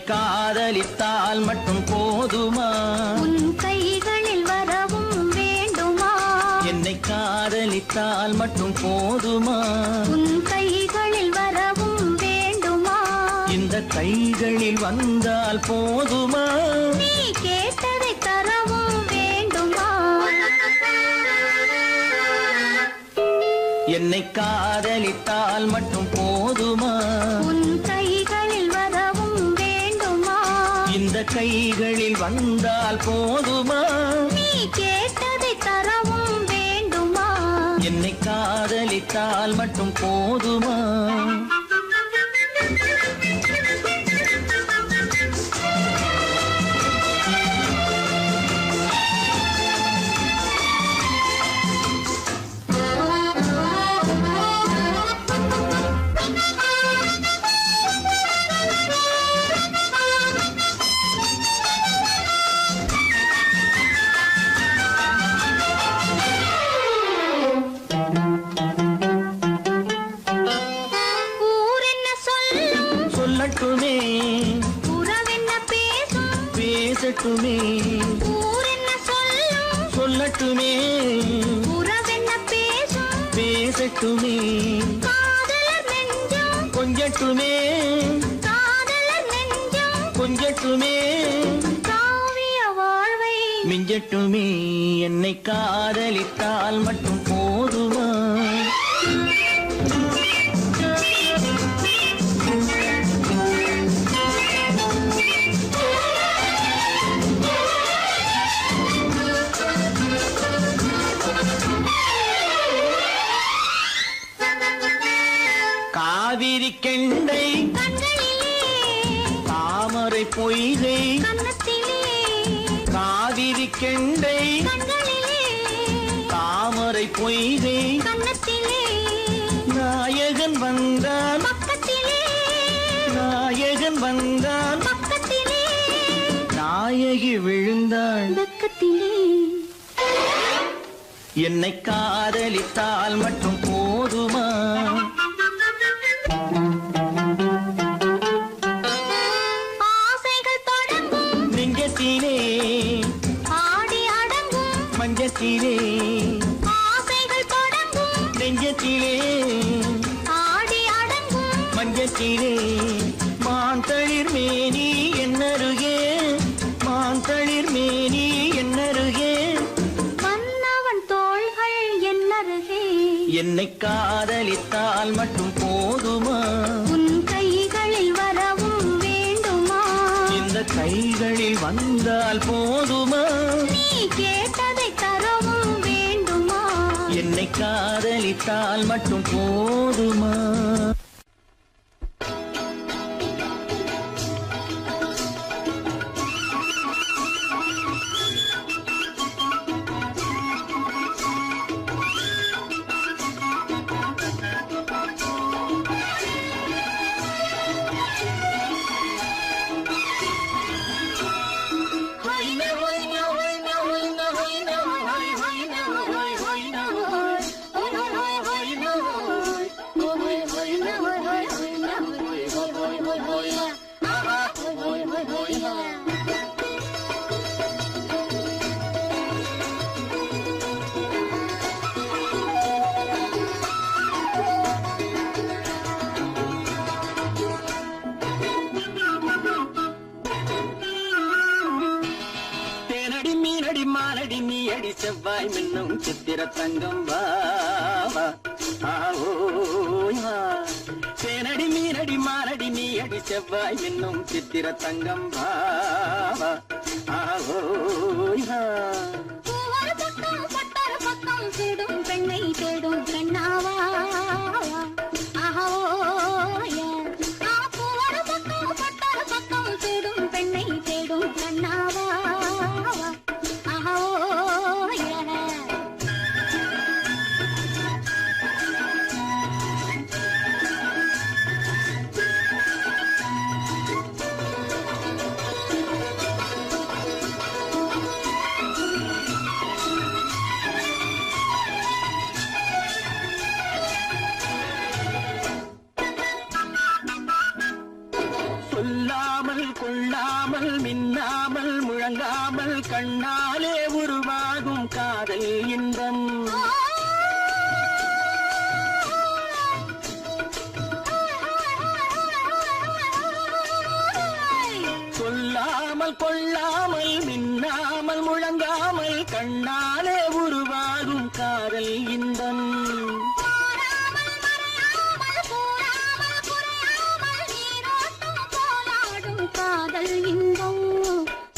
காதலித்தால் மட்டும் போதுமா? உன் கைகளில் வரவும் வேண்டுமா? என்னை காதலித்தால் மட்டும் போதுமா? உன் கைகளில் வரவும் வேண்டுமா? இந்த கைகளில் வந்தால் போதுமா? நீ கேட்டதை தரவும் வேண்டுமா? என்னை காதலித்தால் மட்டும் போதுமா? உன் கைகளில் வரவும் வேண்டுமா? இந்த கைகளில் வந்தால் போதுமா? நீ கேட்டதை தரவும் வேண்டுமா? என்னை காதலித்தால் மட்டும் போதுமா? சொல்லட்டுமே உறவென்ன பேசும் பேசட்டுமே, ஊரென்ன சொல்லும் சொல்லட்டுமே உறவென்ன பேசும் பேசட்டுமே, காதலர் நெஞ்சம் கொஞ்சட்டுமே காதலர் நெஞ்சம் கொஞ்சட்டுமே, காவிய வாழ்வை மிஞ்சட்டுமே. என்னை காதலித்தால் மட்டும் போதுமா? காவிரி கெண்டை கண்களிலே தாமரை பொய்கை கன்னத்திலே காவிரி கெண்டை கண்களிலே தாமரை பொய்கை கன்னத்திலே நாயகன் வந்தான் பக்கத்திலே நாயகன் வந்தான் பக்கத்திலே நாயகி விழுந்தாள் பக்கத்திலே. என்னை காதலித்தால் மட்டும் போதுமா? ஆசைகள் தொடங்கும் நெஞ்சத்திலே ஆடி அடங்கும் மஞ்சத்திலே, ஆசைகள் தொடங்கும் நெஞ்சத்திலே ஆடி அடங்கும் மஞ்சத்திலே, மாந்தளிர் மேனி என்னருகே மாந்தளிர் மேனி என்னருகே, மன்னவன் தோள்கள் என்னருகே. என்னை காதலித்தால் மட்டும் போதுமா? உன் கைகளில் வரவும் வேண்டுமா? இந்த கைகளில் வந்தால் போதுமா? நீ கேட்டதை தரவும் வேண்டுமா? என்னை காதலித்தால் மட்டும் போதுமா? மாரடி நீ அடி செவ்வாய் மின்னும் சித்திர தங்கம் வாவா தேனடி மீனடி மாரடி நீ அடி செவ்வாய் மின்னும் சித்திர தங்கம் வாவா ஒரு பக்கம் பட்டர பக்கம் கண்ணாலே உருவாகும் காதல் இன்பம் சொல்லாமல் கொள்ளாமல் மின்னாமல் முழங்காமல் கண்ணாலே உருவாகும் காதல் இன்பம் காதல் இன்பம்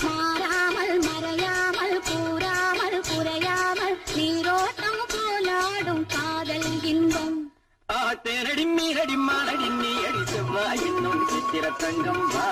மாறாமல் மறையாமல் கூறாமல் குறையாமல் நீரோட்டம் போலாடும் காதல் இன்பம் தேனடி மீனடி மானடி நீ அடி செவ்வாய் என்னும் சித்திர தங்கம் வா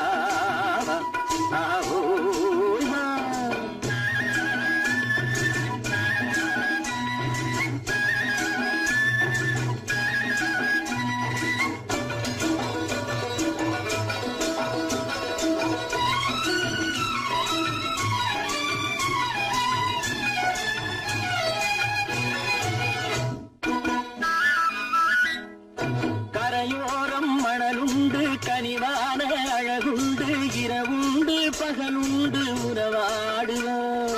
கரையோரம் மணலுண்டு கனிவான அழகுண்டு இரவுண்டு பகலுண்டு உறவாடுவோம்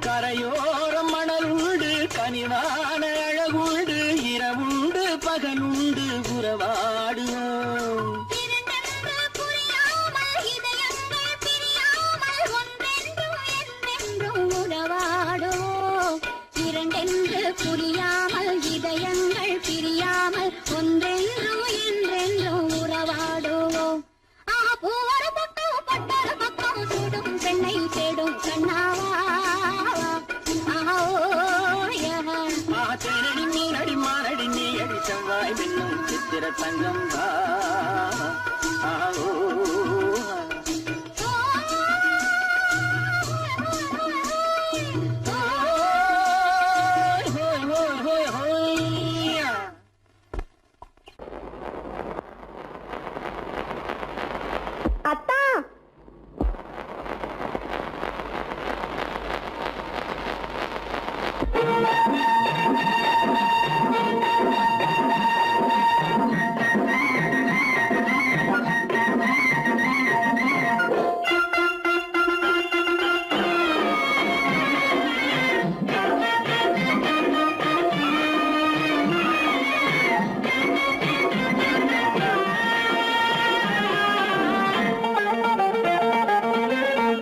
கரையோரம் மணலுண்டு கனிவான அழகுண்டு இரவுண்டு பகலுண்டு உறவாடுவோம் புரியாமல் இதயங்கள் பிரியாமல் ஒன்றென்றும் என்றென்றும் உறவாடுவோம் ஒரு பக்கம் பட்டொரு பக்கம் சுடும் பெண்ணை தேடும் கண்ணாவா தேனடி மீனடி மானடி நீ அடி செவ்வாய் என்னும் சித்திர தங்கம் வா அத்தா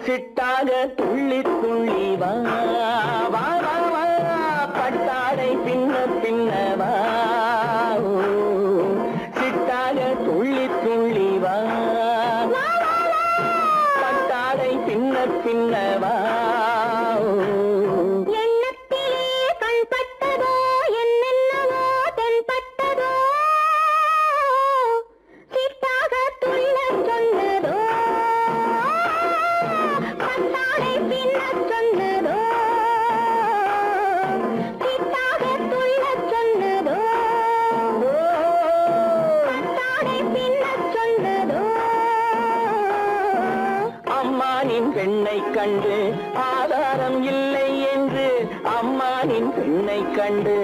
சிட்டாக துள்ளி துள்ளி வா வா வா வா பட்டாடை பின்ன பின்னவா சிட்டாக துள்ளி துள்ளி வா பட்டாடை பின்ன பின்னவா எண்ணத்திலே கண்பட்டதோ என்னென்னவோ தென்பட்டதோ சிட்டாக துள்ள சொன்னதோ பட்டாடை பின்ன சொன்னதோ சிட்டாக துள்ள சொன்னதோ பட்டாடை பின்ன சொன்னதோ அம்மானின் பெண்ணை கண்டு ஆதாரம் இல்லை என்று அம்மானின் பெண்ணை கண்டு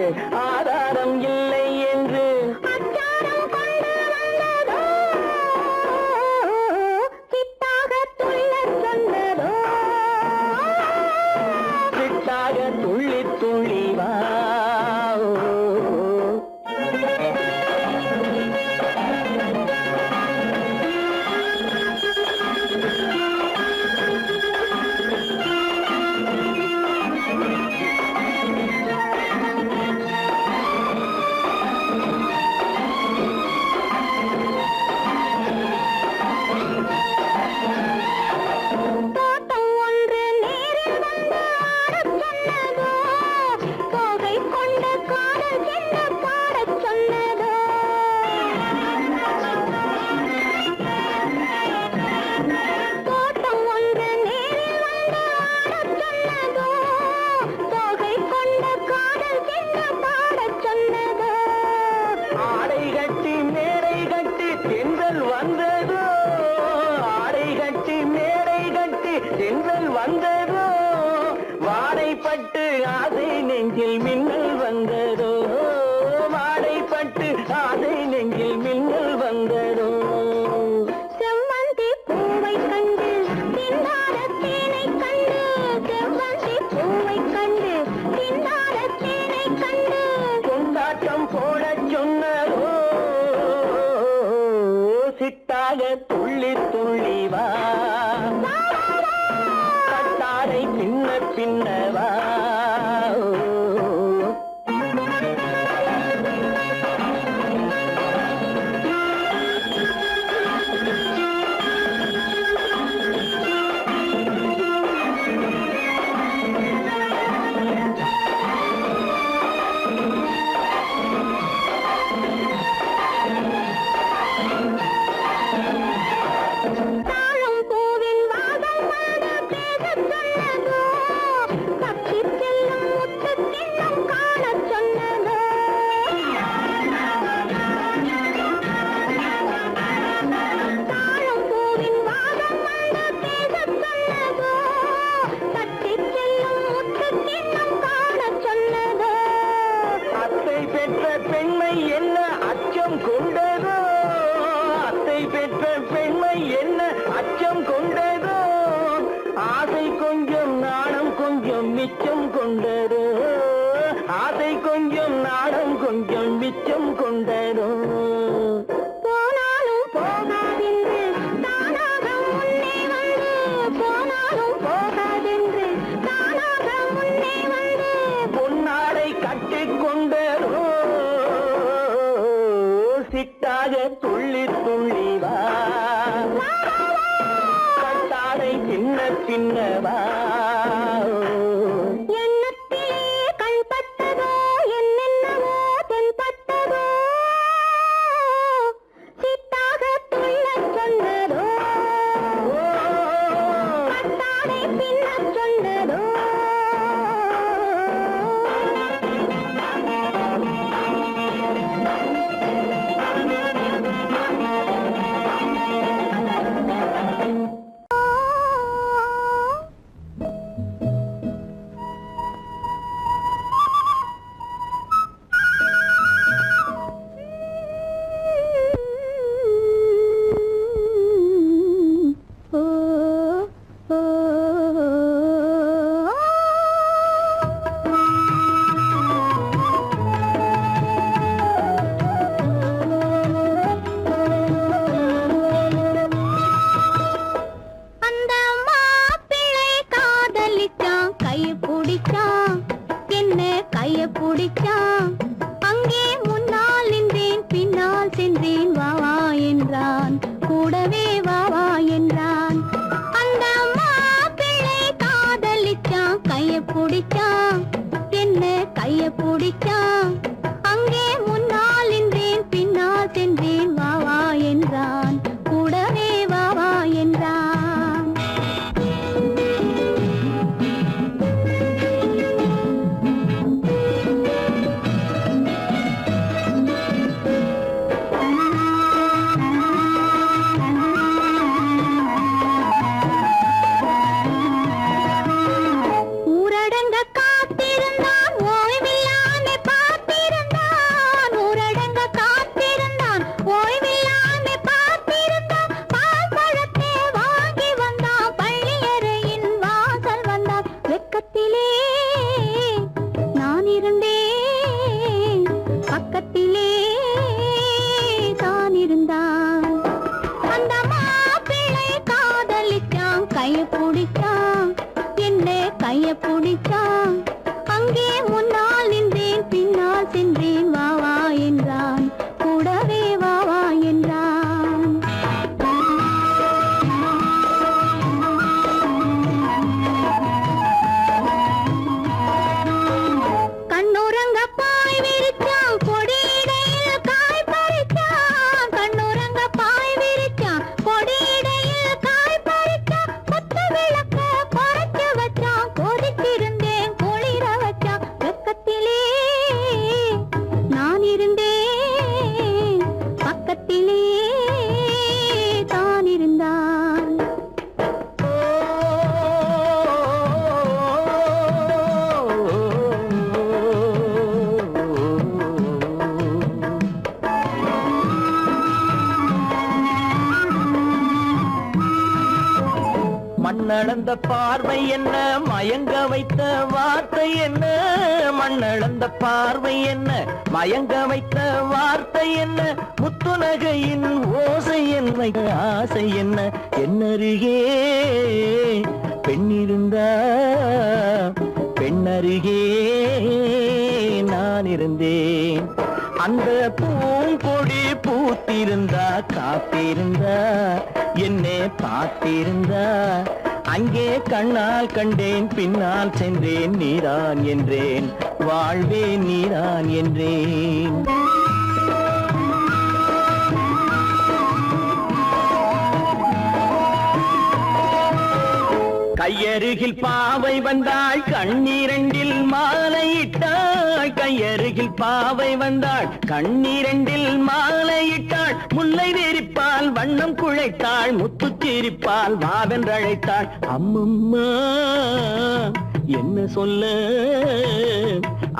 ஆதாரம் இல்லை என்று அச்சாரம் கொண்டு வந்ததோ சிட்டாக துள்ள சொன்னதோ சிட்டாக துள்ளி துள்ளி வா தோட்டம் ஒன்று நேரில் வந்து ஆடச் சொன்னதோ தோகை கொண்ட காதல் என்ன பாடச் சொன்னதோ தோட்டம் ஒன்று நேரில் வந்து ஆடச் சொன்னதோ தோகை கொண்ட காதல் என்ன பாடச் சொன்னதோ ஆடை கட்டி மேடை கட்டி தென்றல் வந்ததோ ஆடை கட்டி மேடை கட்டி தென்றல் வந்ததோ வாடைப்பட்டு ஆசை நெஞ்சில் மின்னல் வந்ததோ வாடைப்பட்டு ஆசை துள்ளி துள்ளி வா கட்டாரை பின்ன பின்னவா மிச்சம் கொண்டரோ ஆசை கொஞ்சம் நாடம் கொஞ்சம் மிச்சம் கொண்டரோ போனாலும் போகாதென்று தானாக முன்னே வந்து போனாலும் போகாதென்று தானாக முன்னே வந்து பொன்னாடை கட்டிக் கொண்டரோ சிட்டாக துள்ளி துள்ளி வா கட்டாடை சின்ன சின்னவா அங்கே முன்னால் நின்றேன் பின்னால் சென்றேன் வாவா என்றான் கூடவே வாவா என்றான் அந்த மாப்பிள்ளை காதலிச்சான் கைய பிடிச்சான் என்ன கைய பிடிச்சான் அங்கே முன்னால் நின்றேன் பின்னால் சென்றேன் வாவா என்றான் கூடவே வாவா என்றான் கைய பிடிச்சான் என்ன கைய பிடிச்சான் அங்கே முன்னால் நின்றேன் பின்னால் சென்றேன் வாவா என்றான் கூடவே வாவா என்றான் கண்ணுறங்க பாய் விரிச்சான் கொடியிடையில் காய் பறிச்சான் கண்ணுறங்க பாய் விரிச்சான் கொடியிடையில் காய் பறிச்சான் விளக்க குறைச்சு வச்சான் கொதித்திருந்தேன் கோழி மண்ணளந்த பார்வை என்ன, மயங்க வைத்த வார்த்தை என்ன? மண்ணளந்த பார்வை என்ன, மயங்க வைத்த வார்த்தை என்ன? முத்துநகையின் ஓசை என்ன, ஆசை என்ன? என்னருகே பெண்ணிருந்தா, பெண்ணருகே நான் இருந்தேன். அந்த பூங்கொடி பூத்திருந்தா, காத்திருந்தா, என்னை பார்த்திருந்தா, அங்கே கண்ணால் கண்டேன், பின்னால் சென்றேன், நீதான் என்றேன், வாழ்வே நீதான் என்றேன். கையருகில் பாவை வந்தாள், கண்ணீரண்டில் மாலையிட்டாள். கையருகில் பாவை வந்தாள், கண்ணீரண்டில் மாலையிட்டாள். முல்லை வெறிப்பால் வண்ணம் குழைத்தாள், முத்து சிரிப்பால் வாவென்றழைத்தாள். அம்மம்மா என்ன சொல்ல,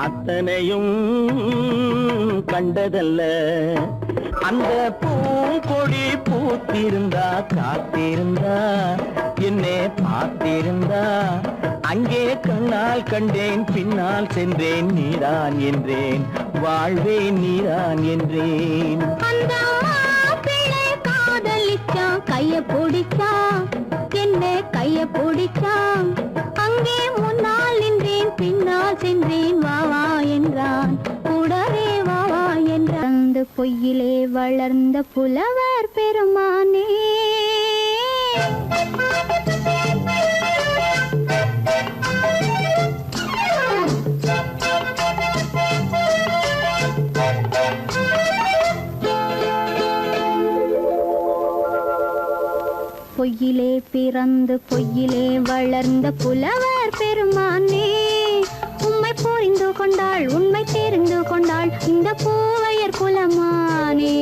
அத்தனையும் கண்டதல்ல. அந்த பூங்கொடி பூத்திருந்தா, காத்திருந்தா, என்னை பார்த்திருந்தா, அங்கே கண்ணால் கண்டேன், பின்னால் சென்றேன், நீதான் என்றேன், வாழ்வே நீதான் என்றேன். அந்த மாப்பிள்ளை காதலிச்சான், கைய பிடிச்சான், என்ன கைய பிடிச்சான். அங்கே முன்னால் நின்றேன், பின்னால் சென்றேன், வா வா என்றான், கூடவே வா வா என்றான். அந்த பொய்யிலே வளர்ந்த புலவர் பெருமானே, பொய்யிலே பிறந்து பொய்யிலே வளர்ந்த புலவர் பெருமானே, உம்மை புரிந்து கொண்டாள், உண்மை தெரிந்து கொண்டாள், இந்த பூவையர் குலமானே.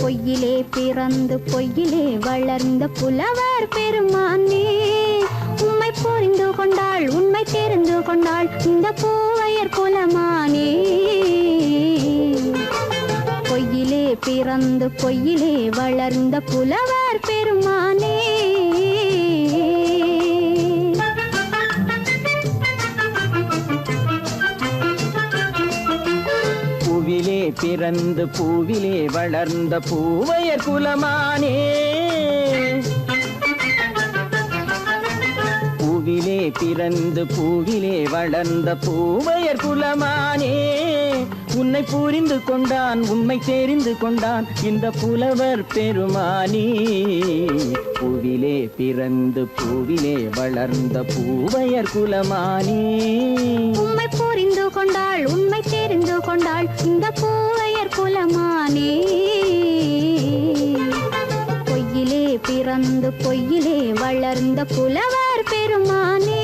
பொய்யிலே பிறந்து பொய்யிலே வளர்ந்த புலவர் பெருமானே, உம்மை புரிந்து கொண்டாள், உண்மை தெரிந்து கொண்டாள், இந்த பூவையர் குலமானே. பொய்யிலே பிறந்து பொய்யிலே வளர்ந்த புலவர் பெருமானே. பூவிலே பிறந்து பூவிலே வளர்ந்த பூவையர் குலமானே. பூவிலே பிறந்து பூவிலே வளர்ந்த பூவையர் குலமானே, உன்னை புரிந்து கொண்டான், உண்மை தெரிந்து கொண்டான், இந்த புலவர் பெருமானே. பூவிலே பிறந்து பூவிலே வளர்ந்த பூவையர் குலமானே, உம்மை புரிந்து கொண்டாள், உண்மை தெரிந்து கொண்டாள், இந்த பூவையர் குலமானே. பொய்யிலே பிறந்து பொய்யிலே வளர்ந்த புலவர் பெருமானே.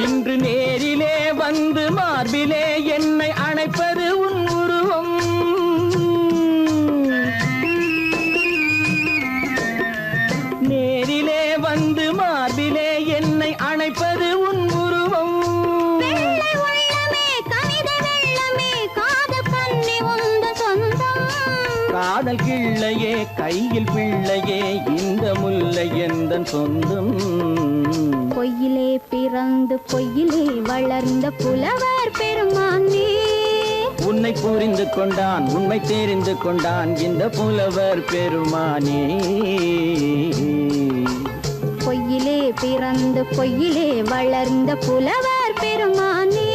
இன்று நேரிலே வந்து மார்பிலே என்னை அணைப்பது உன் உருவம். நேரிலே வந்து மார்பிலே என்னை அணைப்பது உன் உருவம். வெள்ளை உள்ளமே கவிதை வெள்ளமே, காதல் கண்ணி உந்த சொந்தம். காதல் கிள்ளையே கையில் பிள்ளையே, இந்த முல்லை எந்தன் சொந்தம். பொய்யிலே பிறந்து பொய்யிலே வளர்ந்த புலவர் பெருமானே, உன்னை புரிந்து கொண்டான், உண்மை தெரிந்து கொண்டான், இந்த புலவர் பெருமானே. பொய்யிலே பிறந்து பொய்யிலே வளர்ந்த புலவர் பெருமானே.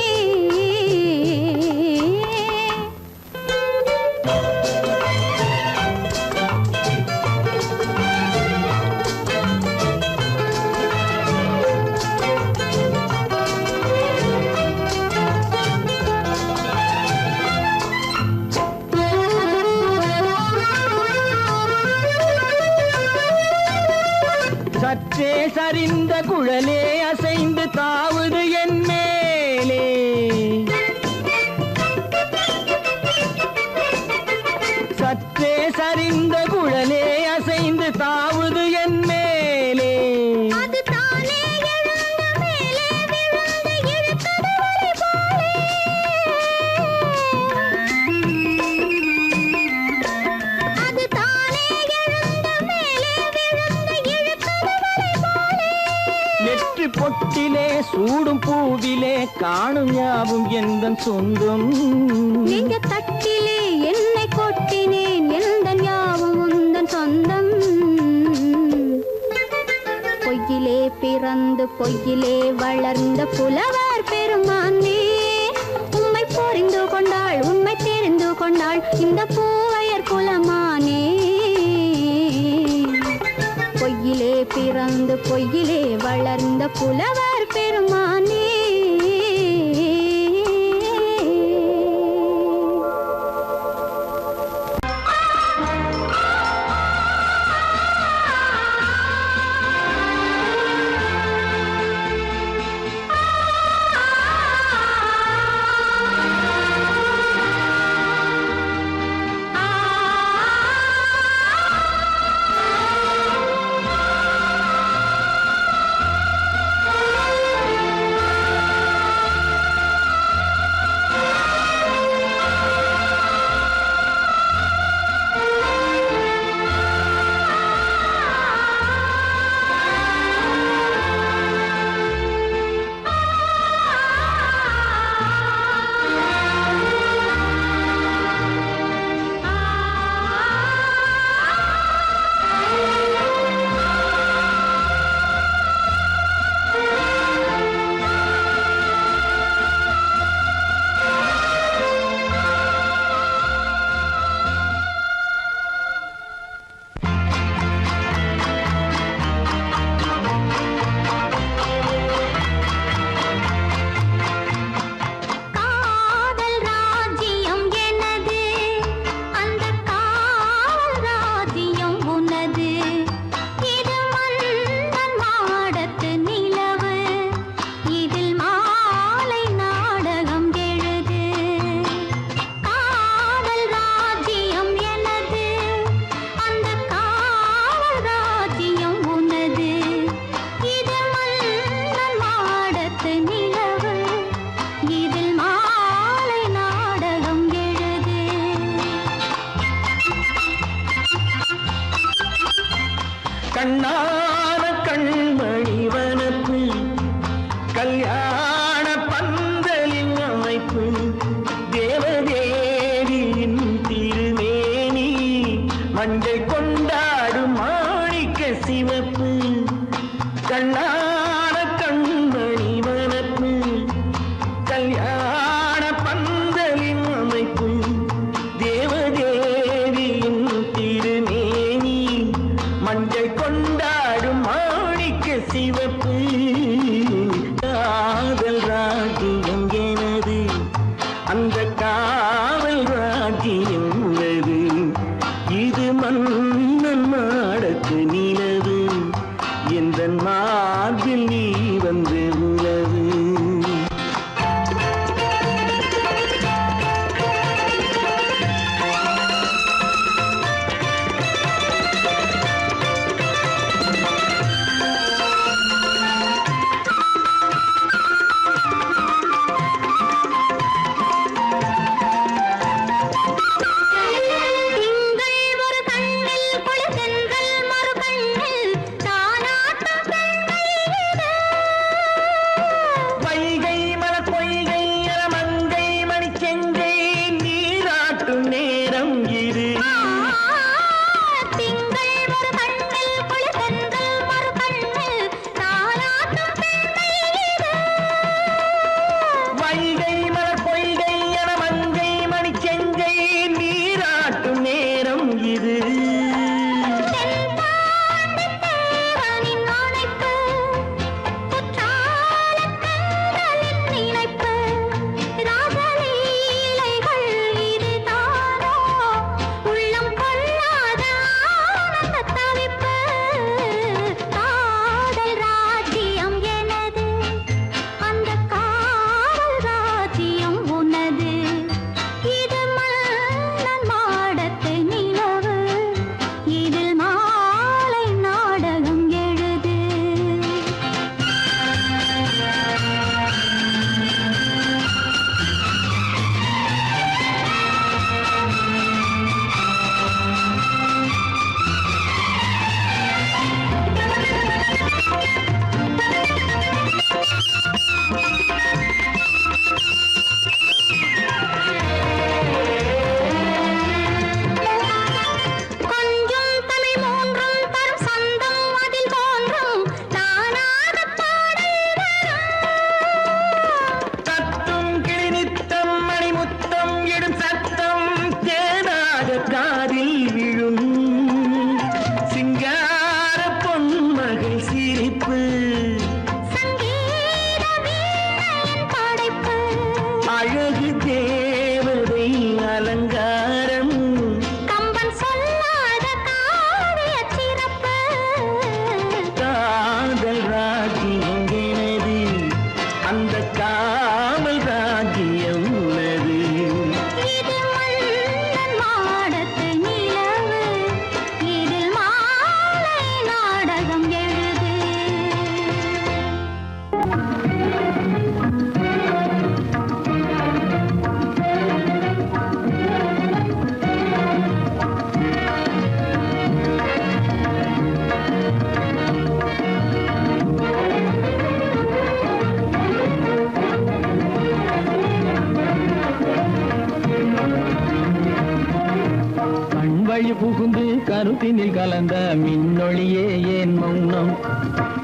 அசைந்து தாவுது என் மேலே. சற்றே சரிந்த குழலே அசைந்து தாவுது என் மேலே. அது தானே எழுந்த மேலே விழுந்து இழுத்தது வலி போலே. அது தானே எழுந்த மேலே விழுந்து இழுத்தது வலி போலே. நெற்றி பொட்டிலே சூடும் பூவிலே காணும் யாவும் எந்தன் சொந்தம். நெஞ்ச தட்டிலே என்னை கொட்டினேன் எந்தன் யாவும் உந்தன் சொந்தம். பொய்யிலே பிறந்து பொய்யிலே வளர்ந்த புலவர் பெருமானே, உம்மை புரிந்து கொண்டாள் உண்மை தெரிந்து கொண்டாள் இந்த பூவையர் குலமானே. பொய்யிலே பிறந்து பொய்யிலே வளர்ந்த புலவர் பெருமானே. கண்ணான கண்மணி வனப்பு கல்யாண பந்தலின் அமைப்பு தேவதேவியின் திருமேனி மஞ்சள் கொண்டாடும் மாணிக்க சிவப்பு. கண்ணான கண்மணி வனப்பு கல்யாண பந்தலின் அமைப்பு தேவதேவியின் திருமேனி மஞ்சள் கொண்டாடும் மாணிக்க சிவப்பு. வழி புகுந்து கருத்தினில் கலந்த மின்னொளியே ஏன் மௌனம்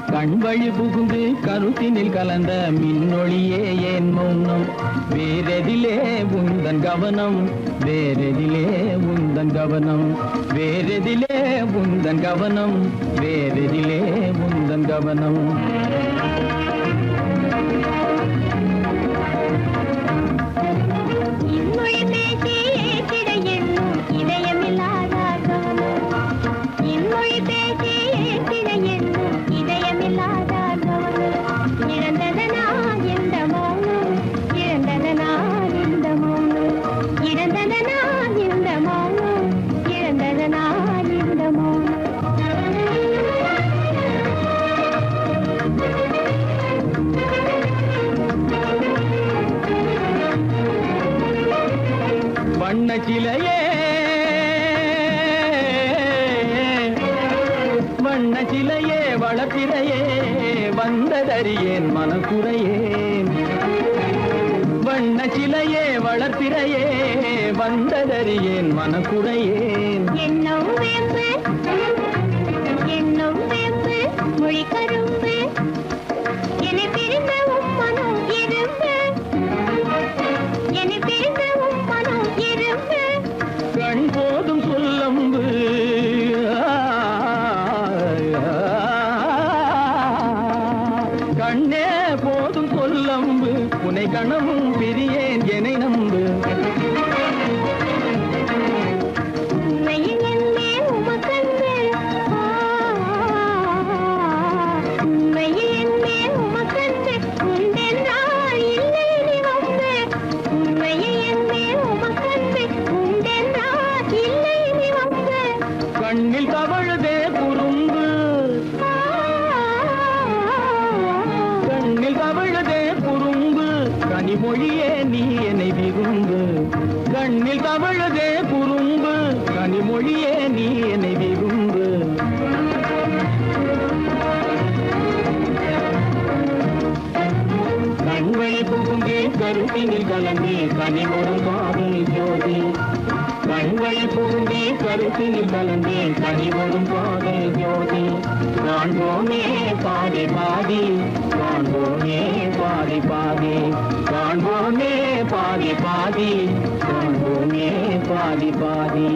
கண் வழி புகுந்து கருத்தினில் கலந்த மின்னொளியே ஏன் மௌனம் வேறெதிலே உந்தன் கவனம் வேறெதிலே உந்தன் கவனம் வேறெதிலே உந்தன் கவனம் வேறெதிலே உந்தன் கவனம் இன்மொழி பேசி ஏற்றிட எண்ணும் இதயமில்லாதார் கவனம் இன்மொழி பேசி ஏற்றிட எண்ணும் இதயமில்லாதார் கவனம் இழந்ததனா இந்த மௌனம் இழந்ததனா இந்த மௌனம் இழந்ததனா இந்த மௌனம் இழந்ததனா இந்த மௌனம் வண்ண சிலையே வண்ண சிலையே வளர்ப்பிறையே வந்ததறியேன் மனக்குறையேன் வண்ண சிலையே வளர்ப்பிறையே வந்ததறியேன் மனக்குறையேன் எண்ணம் வேம்பு மொழி கரும்பு என்னை பிரிந்த உம்மனம் இரும்பு என்னை பிரிந்த உம்மனம் இரும்பு கண் போதும் சொல்லம்பு கண்ணே போதும் சொல்லம்பு உனை கணமும் பிரியேன் என்னை நம்பு உண்மையில் என்னே உமக்கன்று உண்மையில் என்னே உமக்கன்று உண்டென்றால் இல்லை நீ வம்பு உண்மையில் என்னே உமக்கன்று உண்டென்றால் இல்லை நீ வம்பு கண்ணில் தவழுதே குறும்பு கண்ணில் தவழுதே குறும்பு கனிமொழியே நீ என்னை விரும்பு கண்ணில் தவழுதே குறும்பு கனிமொழியே நீ என்னை விரும்பு கண்வழி புகுந்தே கருத்தினில் கலந்தே கனிமொரு காதல் ஜோதி கண்வழி புகுந்தே கருத்தினில் கலந்தே கனிமொரும் காதல் ஜோதி காண்போமே பாதி பாதி காண்போமே பாதி பாதி காண்போமே பாதி பாதி காண்போமே பாதி பாதி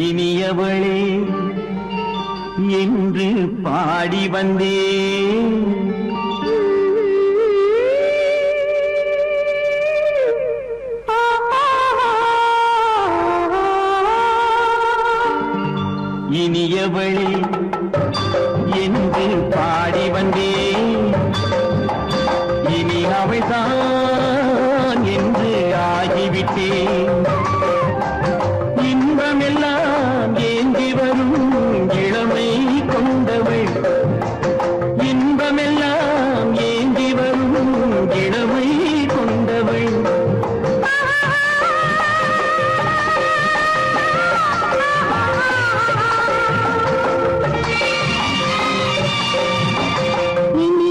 இனியவளே என்று பாடி வந்தேன் இனியவளே என்று பாடி வந்தேன் இனி அவள்தான் என்று ஆகிவிட்டேன் இன்பமெல்லாம் ஏந்தி வரும் இளமை கொண்டவள் இன்பமெல்லாம் ஏந்தி வரும் இளமை கொண்டவள் இனி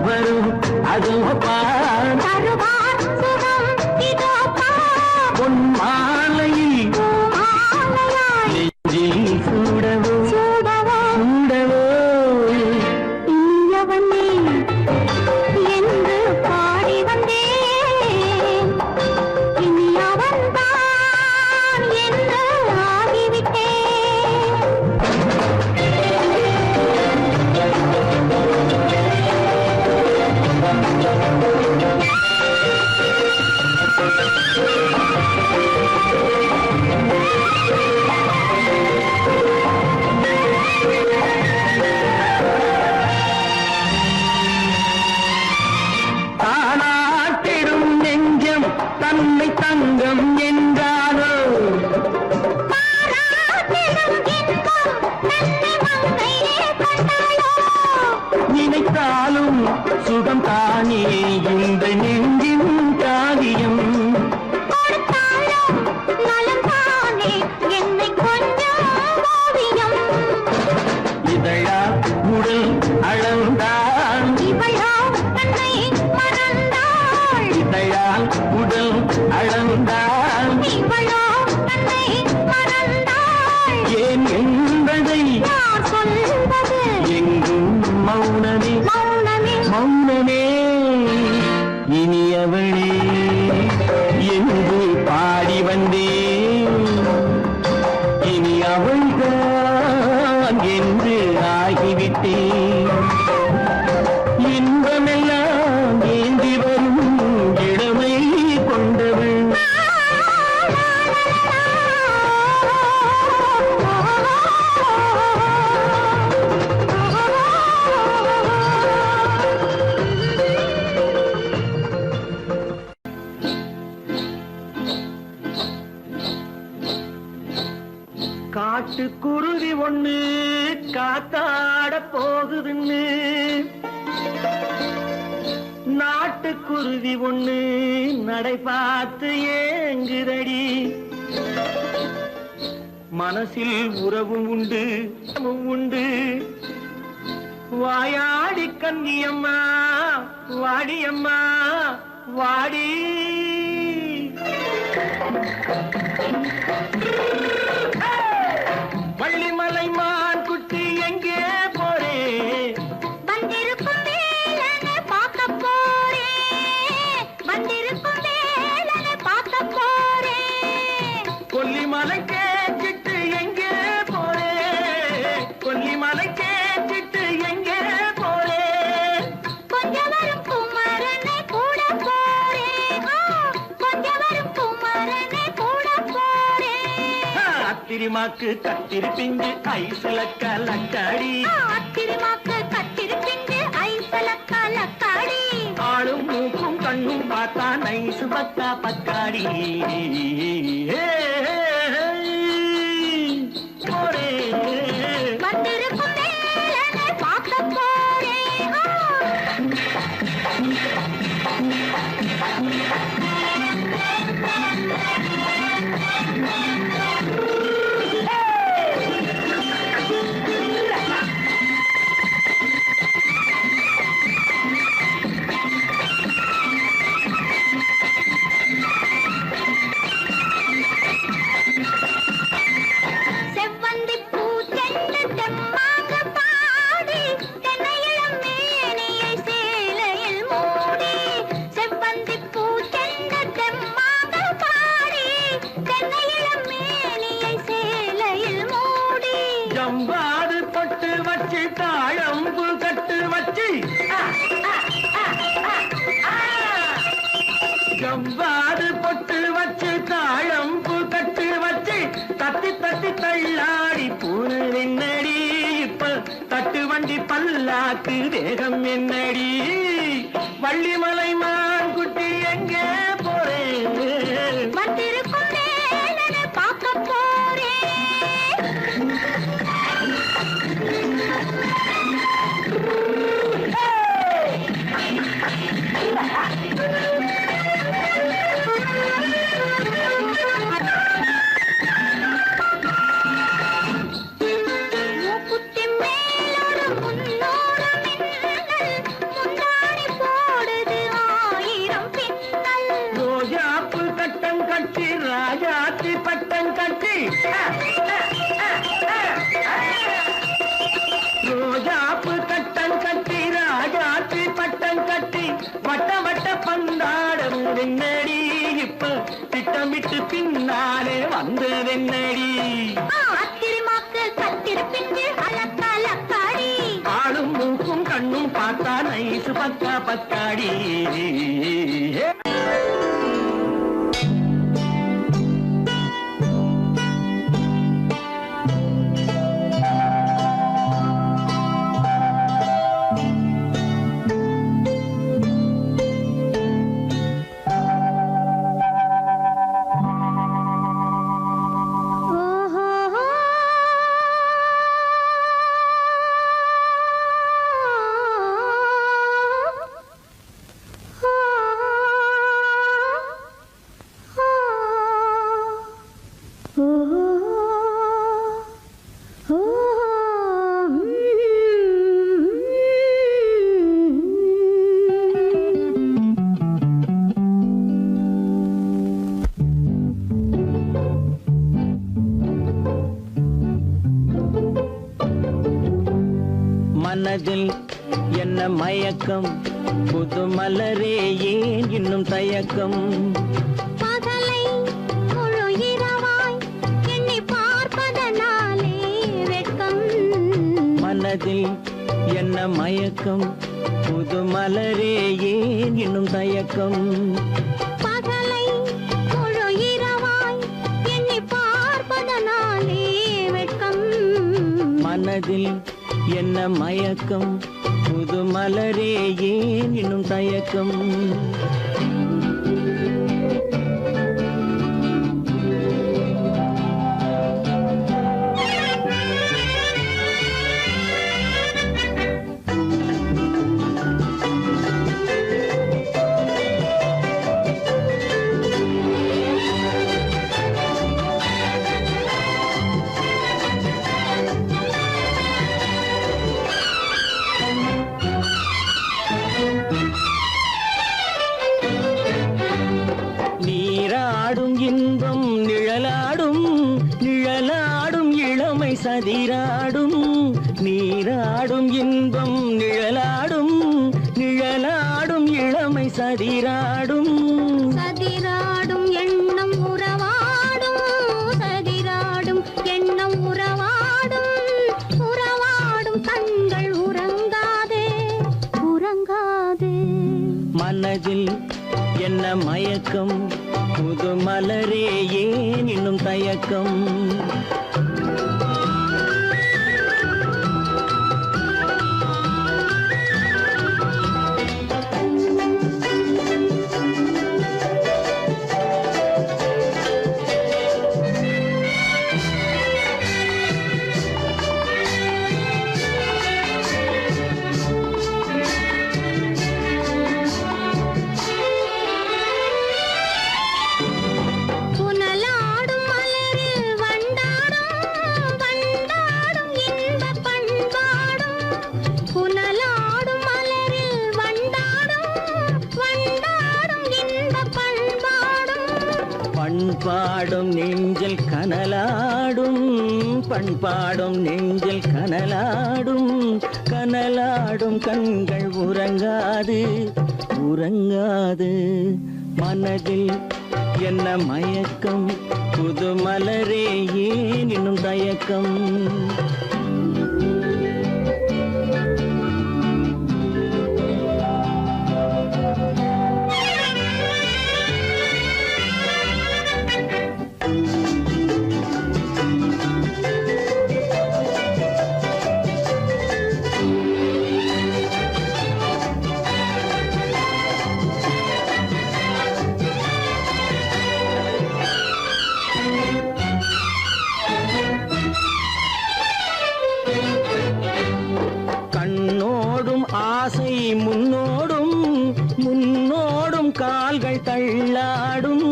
வரும் அதோ பார் தருவார் சுகம் இதோ பார் பொன் மாலையில் மாலையாய் நெஞ்சில் சூடவோ சூடவோ சூடவோ இனியவனே என்று பாடி வந்தேன் இனி அவன்தான் என்று ஆகிவிட்டேன் தானாட்டிடும் நெஞ்சம் தன்னை தங்கம் என்றாரோ பாராட்டிடும் இன்பம் தன்னை மங்கையே கண்டாளோ நினைத்தாலும் சுகம் தானே இந்த நெஞ்சின் காரியம் கொடுத்தாலும் நலம் தானே என்னை கொஞ்சம் ஓவியம் இதழா உடல் அளந்தாள் இவளோ தன்னை மறந்தாள் இதழால் உடல் அளந்தாள் இவளோ தன்னை மறந்தாள் ஏன் என்பதை யார் சொல்வது எங்கும் மௌனமே மௌனமே மௌனமே இனியவளே என்று பாடி வந்தேன் இனி அவள்தான் என்று ஆகிவிட்டேன் இன்பமெல்லாம் ஏந்தி வரும் இளமை கொண்டவள் காட்டுக்குருவி ஒண்ணு காத்தாட போகுதுன்னு நாட்டுக்குருவி ஒண்ணு நடை பார்த்து ஏங்குதடி மனசில் உறவும் உண்டு உண்டு வாயாடி கன்னியம்மா வாடியம்மா வாடி வள்ளிமலை மான் குட்டி எங்கே போறே வந்திருக்கும் வேலனை பார்க்க போறேன் வந்திருக்கும் வேலனை பார்க்க போறேன் கொல்லிமலை கேட்டுட்டு எங்கே போறே கொல்லிமலை கேட்டுட்டு எங்கே போறே கொஞ்சம் வரும் குமரனை கூட போறேன் கொஞ்சம் வரும் குமரனை கூட போறேன் அத்திரிமாக்கு கத்திரி பிஞ்சு ஐசுல கலக்காடி அத்திரிமாக்கு கத்திரி பிஞ்சு ஐசல கலக்காடி ஆளும் மூக்கும் கண்ணும் பார்த்தா நைசு பக்கா பக்காடி போறே வந்திருக்கும் வேலனை பார்க்க போறேன் செவ்வந்தி பூச்செண்டு தெம்மாக பாடி தென்னையிளம் மேனியை சேலையில் மூடி செவ்வந்தி பூச்செண்டு தெம்மாக பாடி தென்னையிளம் மேனியை சேலையில் மூடி ஜம்பாது பொட்டு வச்சு தாழம்பு கட்டு வச்சு ஜம்பாது பொட்டு வச்சு தாழம்பு கட்டு வச்சு தட்டி தட்டி தள்ளாடி பூரு என்னடி இப்ப தட்டு வண்டி பல்லாக்கு வேகம் என்னடி வள்ளிமலை மான் குட்டி எங்கே போறேன் வந்திருக்கும் வேலனை பார்க்க போறேன் மூக்குத்தி மேலோடு முன்னோடு மின்னல் முந்தாடி என்னடி அத்திரிமாக்கு கத்திருப்பின்று அலக்காடி ஆளும் மூக்கும் கண்ணும் பார்த்தா நைசு பக்கா பக்காடி மனதில் என்ன மயக்கம் புது மலரே ஏன் இன்னும் தயக்கம் பகலை முழு இரவாய் எண்ணி பார்ப்பதனாலே வெட்கம் மனதில் என்ன மயக்கம் புது மலரே ஏன் இன்னும் தயக்கம் பகலை முழு இரவாய் எண்ணி பார்ப்பதனாலே வெட்கம் மனதில் என்ன மயக்கம் புது மலரே ஏன் இன்னும் தயக்கம் நீராடும் இன்பம் நிழலாடும் நிழலாடும் இளமை சதிராடும் நீராடும் இன்பம் நிழலாடும் நிழலாடும் இளமை சதிராடும் சதிராடும் எண்ணம் உறவாடும் சதிராடும் எண்ணம் உறவாடும் உறவாடும் கண்கள் உறங்காதே உறங்காதே மனதில் என்ன மயக்கம் புது மலரே ஏன் இன்னும் தயக்கம் புனலாடும் மலரில் வண்டாடும் வண்டாடும் இன்பப் பண்பாடும் புனலாடும் மலரில் வண்டாடும் வண்டாடும் இன்பப் பண்பாடும் பண்பாடும் நெஞ்சில் கனலாடும் பண்பாடும் நெஞ்சில் கனலாடும் கனலாடும் கண்கள் உறங்காது உறங்காது மனதில் என்ன மயக்கம் புது மலரே ஏன் இன்னும் தயக்கம் கண்ணோடும் ஆசை முன்னோடும் முன்னோடும் கால்கள் தள்ளாடும்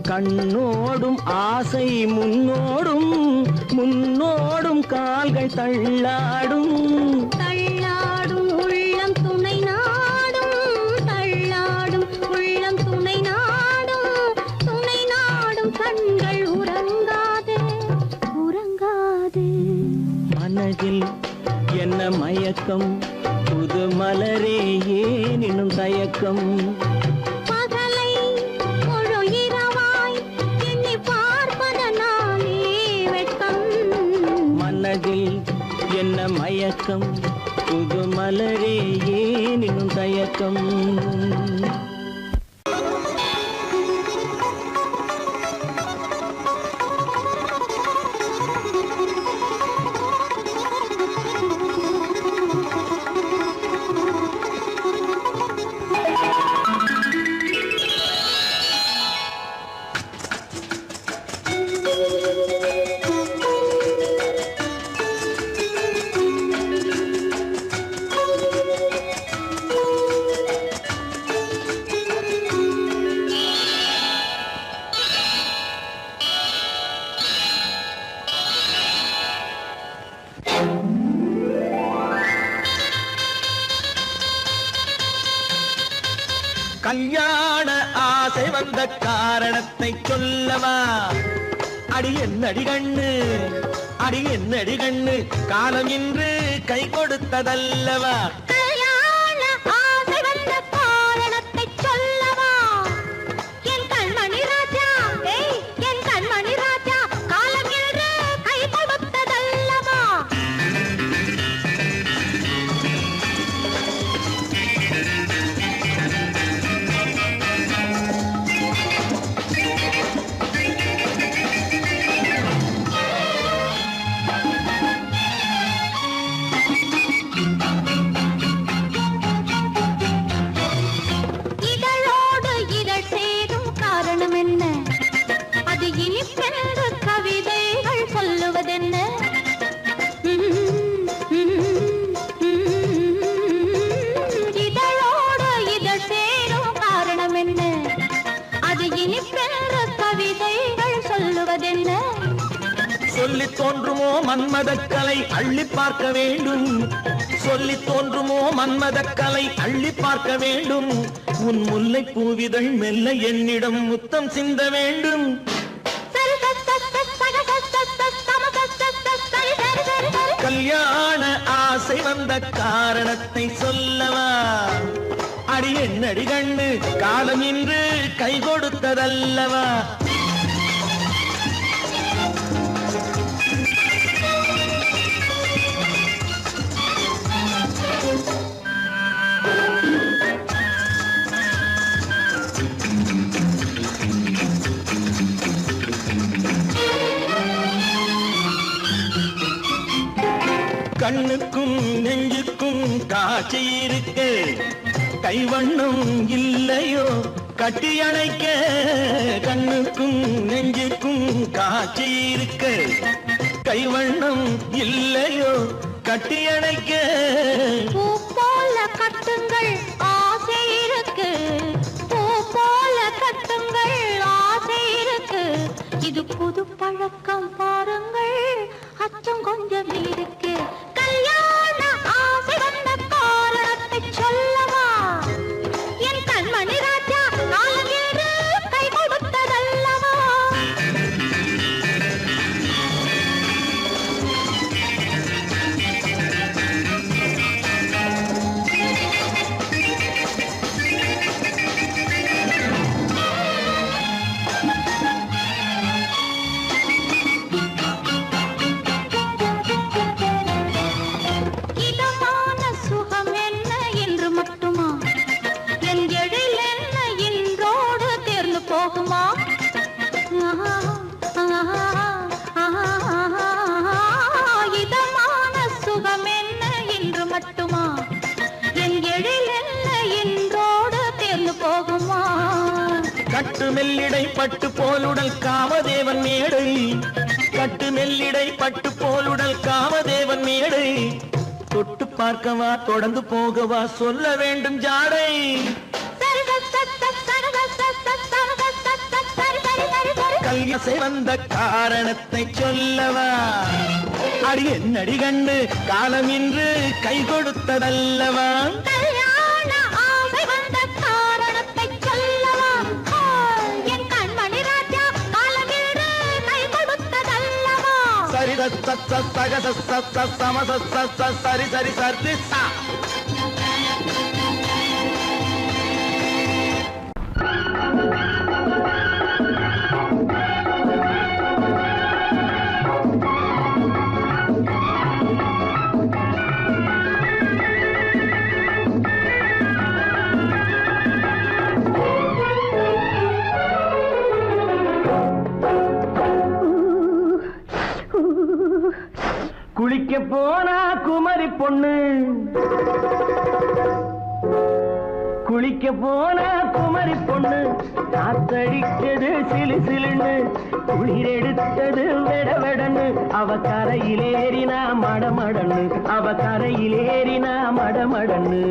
கண்ணோடும் ஆசை முன்னோடும் முன்னோடும் கால்கள் தள்ளாடும் தள்ளாடும் உள்ளம் துணை நாடும் தள்ளாடும் உள்ளம் துணை நாடும் கண்கள் உறங்காதே உறங்காதே மனதில் என்ன மயக்கம் புது மலரே ஏன் இன்னும் தயக்கம் பகலை முழு இரவாய் எண்ணி பார்ப்பதனாலே மலரே ஏன் இன்னும் தயக்கம்? கல்யாண ஆசை வந்த காரணத்தை சொல்லவா? அடி என்னடி கண்ணு, அடி என்னடி கண்ணு, காலம் இன்று கை கொடுத்ததல்லவா? கல்யாண ஆசை வந்த காரணத்தை சொல்லவா? என் கண்மணி ராஜா, என் கண்மணி ராஜா, காலம் இன்று கை கொடுத்ததல்லவா? சொல்லி தோன்றுமோ மன்மதக்கலை அள்ளி பார்க்க வேண்டும், சொல்லி தோன்றுமோ மன்மதக்கலை அள்ளி பார்க்க வேண்டும். உன் முல்லை பூவிதழ் மெல்ல என்னிடம் முத்தம் சிந்த வேண்டும். கல்யாண ஆசை வந்த காரணத்தை சொல்லவா? அடி என்னடி கண்ணு, காலம் இன்று கை கொடுத்ததல்லவா? கண்ணுக்கும் நெஞ்சுக்கும் காட்சி இருக்க, கைவண்ணம் இல்லையோ கட்டி அணைக்க? கண்ணுக்கும் நெஞ்சுக்கும் காட்சி இருக்க, கைவண்ணம் இல்லையோ கட்டி அணைக்க? பூ போல கட்டுங்கள் ஆசை இருக்கு, பூ போல கட்டுங்கள் ஆசை இருக்கு. இது புது பழக்கம் பாருங்கள், அச்சம் கொஞ்சம் இருக்கு. கல்யாண ஆசை வந்த காரணத்தை சொல்லவா? என் கண்மணி ராஜா, காலம் இன்று கை கொடுத்ததல்லவா? இதமான சுகம் என்ன என்று மட்டுமா? என் எழில் என்ன என்றோடு தேர்ந்து போகுமா? கட்டு மெல்லிடை பட்டு போலுடல் காமதேவன் மேடை, கட்டு மெல்லிடை பட்டு போலுடல் காமதேவன் மேடை. தொட்டு பார்க்கவா தொடர்ந்து போகவா சொல்ல வேண்டும் ஜாடை. கல்யாசை வந்த காரணத்தை சொல்லவா? அடி என்னடி கண்டு, காலம் இன்று கை கொடுத்ததல்லவா? கல்யாண ஆசை வந்த காரணத்தை சொல்லவா? என் கண்மணி ராஜா, காலம் இன்று கை கொடுத்ததல்லவா? சரி சக சம சரி சரி சரி சா. போனா குமரி பொண்ணு குளிக்க போன குமரி பொண்ணு காத்தடிச்சது சிலு சிலுன்னு குளிர் எடுத்தது வெடவெடன்னு அவ கரையிலேறினா மடமடன்னு அவ கரையிலேறினா மடமடன்னு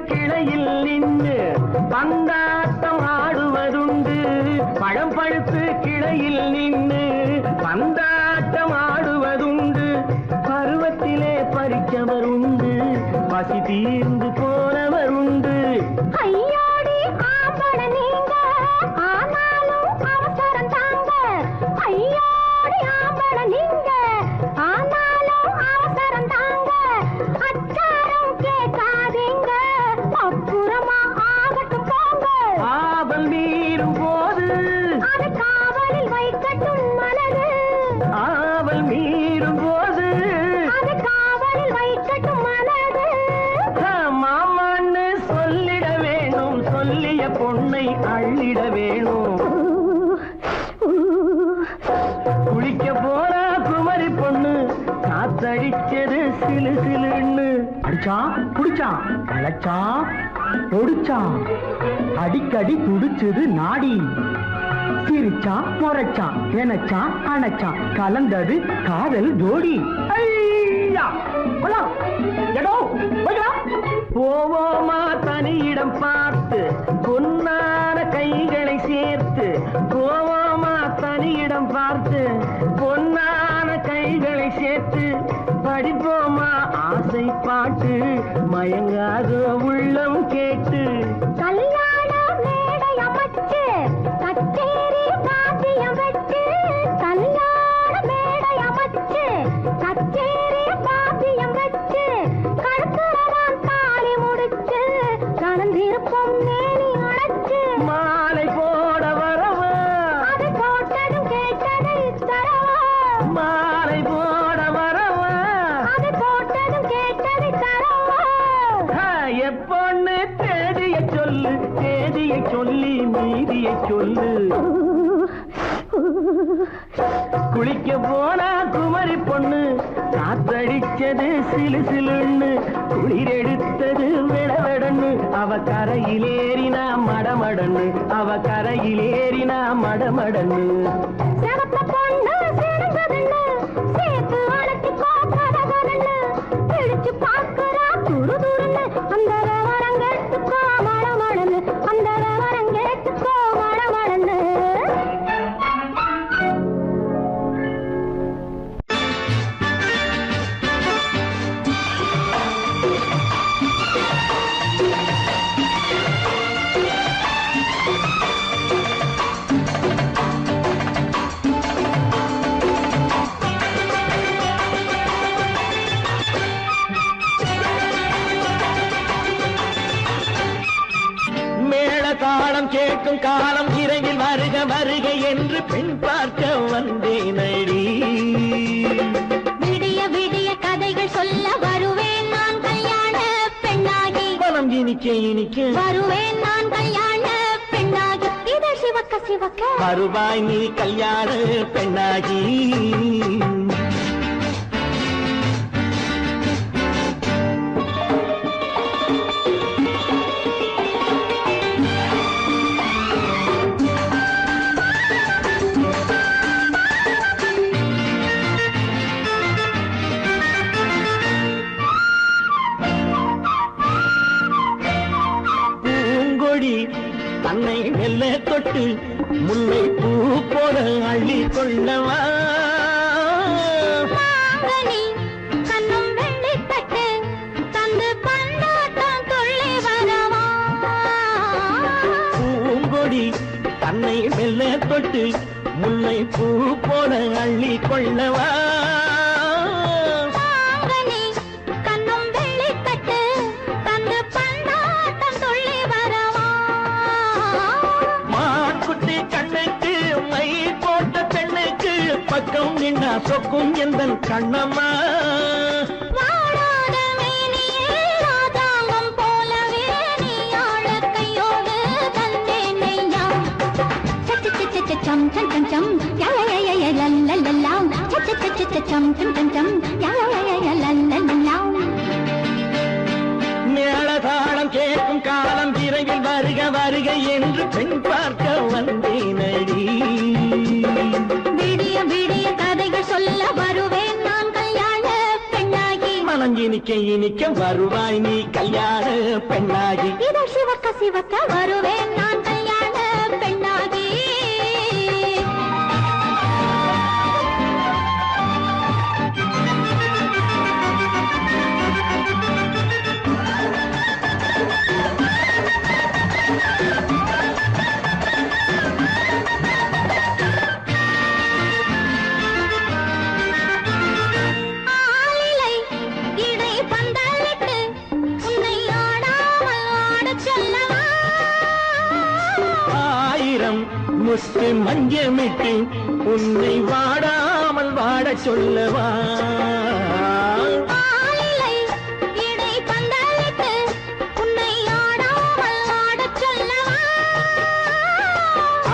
கிளையில் நின்று பந்தாட்டம் ஆடுவதுண்டு பழம் பழுத்து கிளையில் நின்று பந்தாட்டம் ஆடுவதுண்டு பருவத்திலே பறிச்சவர் உண்டு பசி தீர்ந்து போனவர் உண்டு ஐயோடி ஆம்பள நீங்க ஆனாலும் அவசரம் தாங்க ஐயோடி ஆம்பள நீங்க ஆனாலும் அவசரம் தாங்க அச்சாரம் கேட்காதீங்க அப்புறமா ஆகட்டும் போங்க ஆவல் மீறும் போது அது காவலில் வைக்கட்டும் மனது ஆவல் மீறும் போது அது காவலில் வைக்கட்டும் மனது மாமான்னு சொல்லிட வேணும் சொல்லிய பொண்ணை அள்ளிட வேணும் குளிக்க போனா குமரி பொண்ணு காத்தடிச்சது சிலு சிலுன்னு அடிச்சான் புடிச்சான் கலச்சான் பொடிச்சான் அடிக்கடி துடிச்சது நாடி சிரிச்சான் முறைச்சான் எனச்சான் அணைச்சான் கலந்தது காதல் ஜோடி போவோமா தனியிடம் பார்த்து பொன்னான கைகளை சேர்த்து போவோமா தனியிடம் பார்த்து பொன்னான கைகளை சேர்த்து படிப்போமா ஆசை பாட்டு மயங்காத உள்ளம் கேட்டு கல்யாண மேடை அமைச்சு கச்சேரி பாத்தியம் வச்சு கல்யாண மேடை அமைச்சு கச்சேரி பாத்தியம் வச்சு கழுத்துறவான் தாலி முடிச்சு கலந்திருப்போம் மேனி அடைச்சு மாலை போட வரவா அது போட்டதும் கேட்டதை தரவா மாலை போட வரவா அது போட்டதும் கேட்டதை தரவா எப்பொண்ணு தேதியை சொல்லு தேதியை சொல்லி மீதியை சொல்லு குளிக்க போனா குமரி பொண்ணு காத்தடிச்சது சிலு சிலுன்னு குளிர் எடுத்தது வெடவெடன்னு அவ கரையிலேறினா மடமடன்னு அவ கரையிலேறினா மடமடன்னு சிவத்த பொண்ணு சிறந்ததுன்னு சேர்த்து வளர்த்து கோப்பதன்னு பிடிச்சு பார்க்கறா துரு துருன்னு அந்த வரங்கெட்டுக்கோ மடமடன்னு அந்த வரங்கெட்டுக்கோ மடமடன்னு தாளம் கேட்கும் காலம் இறையில் வருக வருக என்று பெண் பார்க்க வந்தேனடி விடிய விடிய கதைகள் சொல்ல வருவேன் நான் கல்யாண பெண்ணாகி மனம் இனிக்க இனிக்க வருவேன் நான் கல்யாண பெண்ணாகி இதை சிவக்க சிவக்க வருவாய் நீ கல்யாண பெண்ணாகி தன்னை மெல்ல தொட்டு முல்லை பூ போல அள்ளி கொள்ளவா மாங்கனி கண்ணும் வெள்ளிப்பட்டு தந்து பந்தாட்டம் துள்ளி வரவா பூங்கொடி தன்னை மெல்ல தொட்டு முல்லை பூ போல அள்ளி கொள்ளவா மாங்கனி கண்ணும் வெள்ளிப்பட்டு தந்து பந்தாட்டம் துள்ளி வரவா மாக்குட்டி கண்ணுக்கு மை போட்ட பெண்ணுக்கு பக்கம் நின்னா சொக்கும் எந்தன் கண்ணம்மா வாழாத மேனியே ராதாங்கம் போலவே நீ ஆழக் கையோடு தந்தேன் நெய்யா சம் சம் சம் சம் யா யா யா யா லல்லல்லா சம் சம் சம் யா யா யா லல்லல்லா மேளதாளம் கேட்கும் காலம் விரைவில் வருக வருக என்று பெண் பார்க்க வந்தேனடி விடிய விடிய கதைகள் சொல்ல வருவேன் நான் கல்யாண பெண்ணாகி மனம் இனிக்க இனிக்க வருவாய் நீ கல்யாண பெண்ணாகி இதழ் சிவக்க சிவக்க வருவேன் நான் கல்யாண பெண்ணாகி ஆலிலை இடை பந்தலிட்டு உன்னை ஆடாமல் ஆடச் சொல்லவா ஆயிரம் முத்து மஞ்சமிட்டு உன்னை வாடாமல் வாடச் சொல்லவா ஆலிலை இடை பந்தலிட்டு உன்னை ஆடாமல் ஆடச் சொல்லவா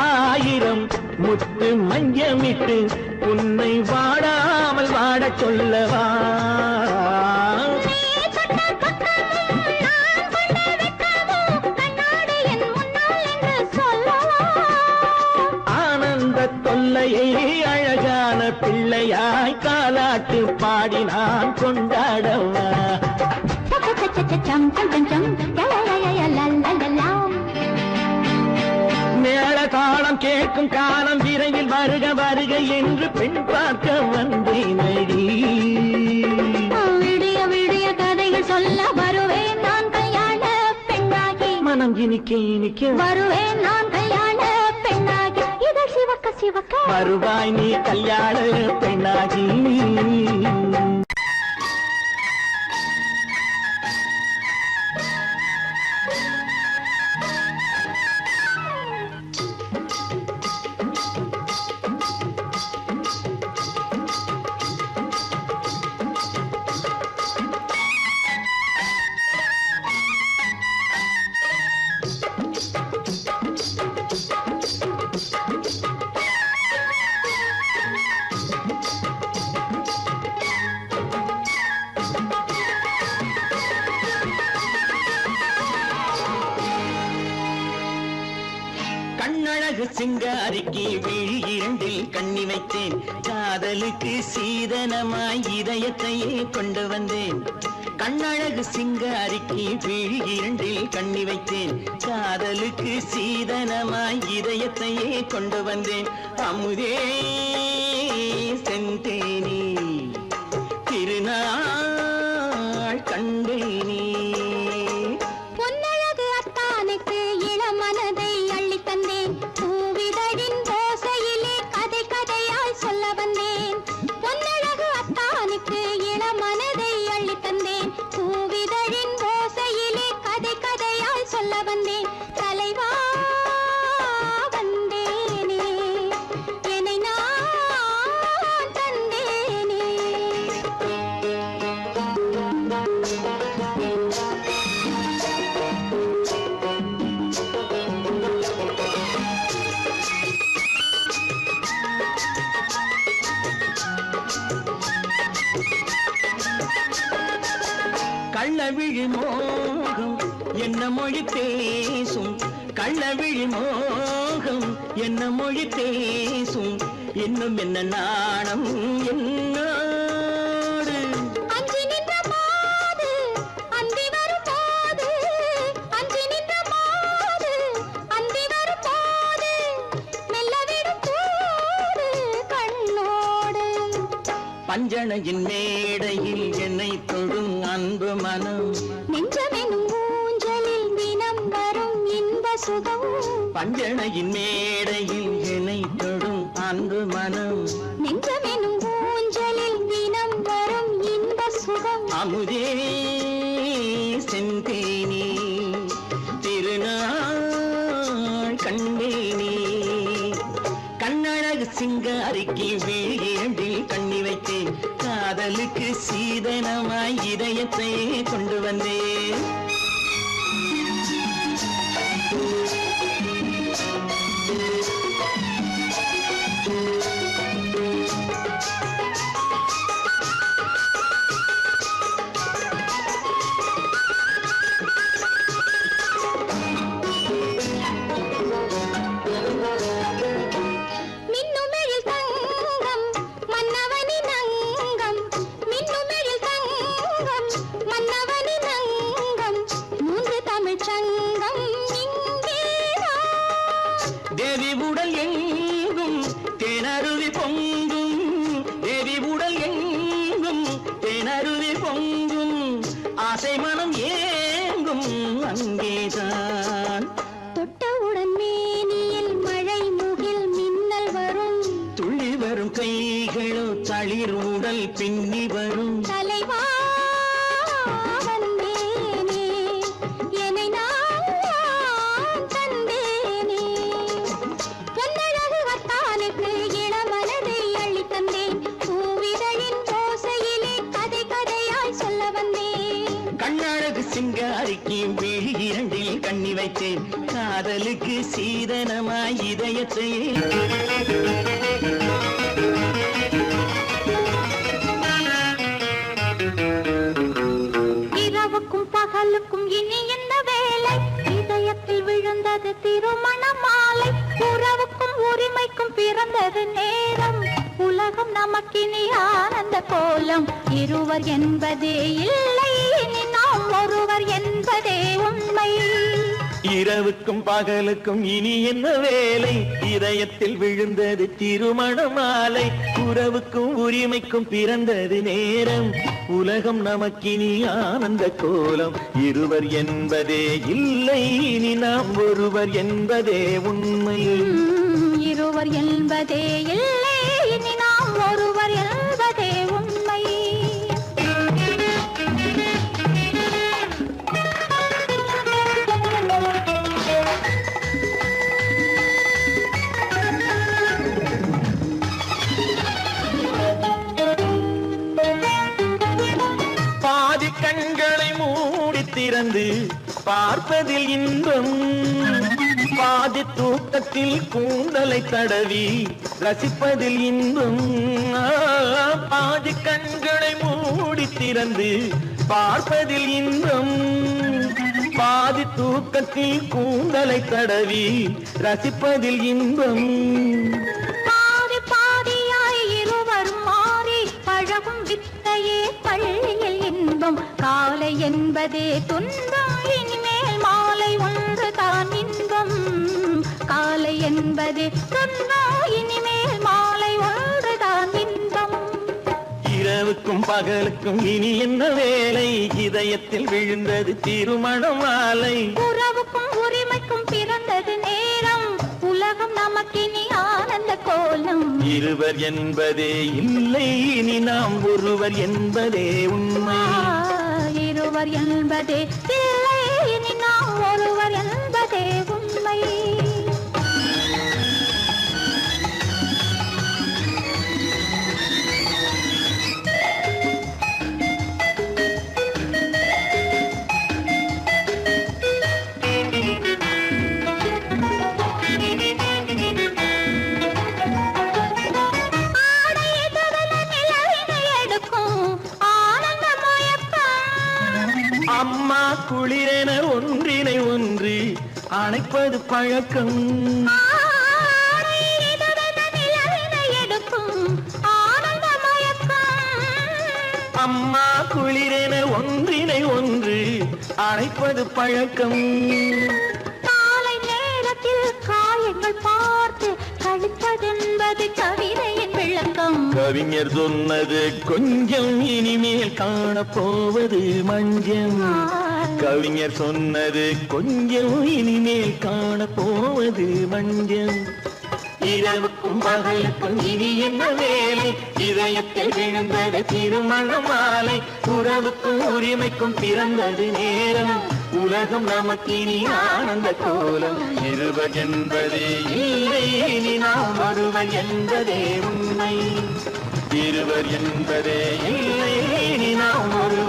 ஆயிரம் முத்து மஞ்சமிட்டு உன்னை வாடாமல் வாடச் சொல்லவா நீ தொட்ட பக்கமும் நான் கொண்ட வெட்கமும் கண்ணாடி என் முன்னால் என்று சொல்லவா ஆனந்த தொல்லையை அழகான பிள்ளையாய் காலாட்டு பாடி நான் கொண்டாடவா சம் சம் சம் சம் யா யா யா யா லல்லல்லா மேளதாளம் கேட்கும் காலம் விரைவில் வருக வருக என்று பெண் பார்க்க வந்தேனடி விடிய விடிய கதைகள் சொல்ல வருவேன் நான் கல்யாண பெண்ணாகி மனம் இனிக்க இனிக்க வருவேன் நான் கல்யாண பெண்ணாகி இதழ் சிவக்க சிவக்க வருவாய் நீ கல்யாண பெண்ணாகி கண்ணழகு சிங்காரிக்கு விழி இரண்டில் கண்ணி வைத்தேன் காதலுக்கு சீதனமாய் இதயத்தையே கொண்டு வந்தேன் கண்ணழகு சிங்காரிக்கு விழி இரண்டில் கண்ணி வைத்தேன் காதலுக்கு சீதனமாய் இதயத்தையே கொண்டு வந்தேன் அமுதே செந்தேனே திருநாள் கண்டேனே பொன்னழகு அத்தானுக்கு இளமனதை அள்ளித் தந்தேன் பூவிதழின் ஓசையிலே கதை கதையாய் சொல்ல வந்தேன் பொன்னழகு அத்தானுக்கு இளமனதை அள்ளித் தந்தேன் பூவிதழின் ஓசையிலே கதை கதையாய் சொல்ல வந்தேன் தலைவா வந்தேனே என்னை நான் தந்தேனே கள்ளவிழி மோகம் என்ன மொழி பேசும் கள்ளவிழி மோகம் என்ன மொழி பேசும் இன்னும் என்ன நாணம் என்னோடு அஞ்சி நின்ற மாது அந்தி வரும் போது அஞ்சி நின்ற மாது அந்தி வரும் போது பஞ்சணையின் மேடையில் என்னை தொடும் அன்பு மனம் நெஞ்சமெனும் ஊஞ்சலில் தினம் வரும் இன்ப சுகம் பஞ்சணையின் மேடையில் என்னை தொடும் அன்பு மனம் நெஞ்சமெனும் ஊஞ்சலில் தினம் வரும் இன்ப சுகம் அமுதே செந்தேனே திருநாள் கண்டேனே கண்ணழகு சிங்காரிக்கு விழியேண்டில் கண்ணி வைத்தேன் காதலுக்கு சீதனமாய் இதயத்தை கொண்டு வந்தேன் தேவி உடல் எங்கும் தேனருவி பொங்கும் தேவி உடல் எங்கும் தேனருவி பொங்கும் ஆசை மனம் ஏங்கும் அங்கேதான் தொட்டவுடன் மேனியில் மழை முகில் மின்னல் வரும் துள்ளி வரும் கைகளோ தளிர் உடல் பின்னி வரும் தலைவா கண்ணழகு சிங்காரிக்கு விழி இரண்டில் கண்ணி வைத்தேன் காதலுக்கு சீதனமாய் இதயத்தை இரவுக்கும் பகலுக்கும் இனி என்ன வேலை இதயத்தில் விழுந்தது திருமண மாலை உறவுக்கும் உரிமைக்கும் பிறந்தது நேரம் உலகம் நமக்கினி ஆனந்த கோலம் இருவர் என்பதே இல்லை இனி நாம் ஒருவர் என்பதே உண்மை இரவுக்கும் பகலுக்கும் இனி என்ன வேலை இதயத்தில் விழுந்தது திருமண மாலை உறவுக்கும் உரிமைக்கும் பிறந்தது நேரம் உலகம் நமக்கினி ஆனந்த கோலம் இருவர் என்பதே இல்லை இனி நாம் ஒருவர் என்பதே உண்மை இருவர் என்பதே இல்லை இனி நாம் ஒருவர் என்பதே உண்மை பாதி கண்களை மூடி திறந்து பார்ப்பதில் இன்பம் பாதி தூக்கத்தில் கூந்தலை தடவி ரசிப்பதில் இன்பம் பாதி கண்களை மூடி திறந்து பார்ப்பதில் இன்பம் பாதி தூக்கத்தில் கூந்தலை தடவி ரசிப்பதில் இன்பம் பாதி பாதியாய் இருவர் மாறி பழகும் வித்தையே பள்ளியில் இன்பம் காலை என்பதே துன்பம் இனிமேல் மாலை ஒன்று தான் இன்பம் காலை என்பதே துன்பம் இனிமேல் மாலை ஒன்று தான் இன்பம் இரவுக்கும் பகலுக்கும் இனி என்ன வேலை இதயத்தில் விழுந்தது திருமண மாலை உறவுக்கும் உரிமைக்கும் பிறந்தது நேரம் உலகம் நமக்கினி ஆனந்த கோலம் இருவர் என்பதே இல்லை இனி நாம் ஒருவர் என்பதே உண்மை இருவர் என்பதே இல்லை இனி நாம் ஒருவர் என்பதே உண்மை அம்மா குளிரென ஒன்றினை ஒன்று அணைப்பது பழக்கம் அம்மா குளிரென ஒன்றினை ஒன்று அணைப்பது பழக்கம் காலை நேரத்தில் காயங்கள் பார்த்து படிப்பதென்பது கவிதையின் விளக்கம். கவிஞர் சொன்னது கொஞ்சம், இனிமேல் காணப்போவது மஞ்சள். கவிஞர் சொன்னது கொஞ்சம், இனிமேல் காணப்போவது மஞ்சள். இரவுக்கும் பகலுக்கும் இனி என்ன வேலை, இதயத்தில் விழுந்தது திருமண மாலை. உறவுக்கும் உரிமைக்கும் பிறந்தது நேரம், உலகம் நமக்கினி ஆனந்த கோலம். இருவர் என்பதே இல்லை, இனி நாம் ஒருவர் என்பதே உண்மை. இருவர் என்பதே இல்லை, இனி நாம் ஒரு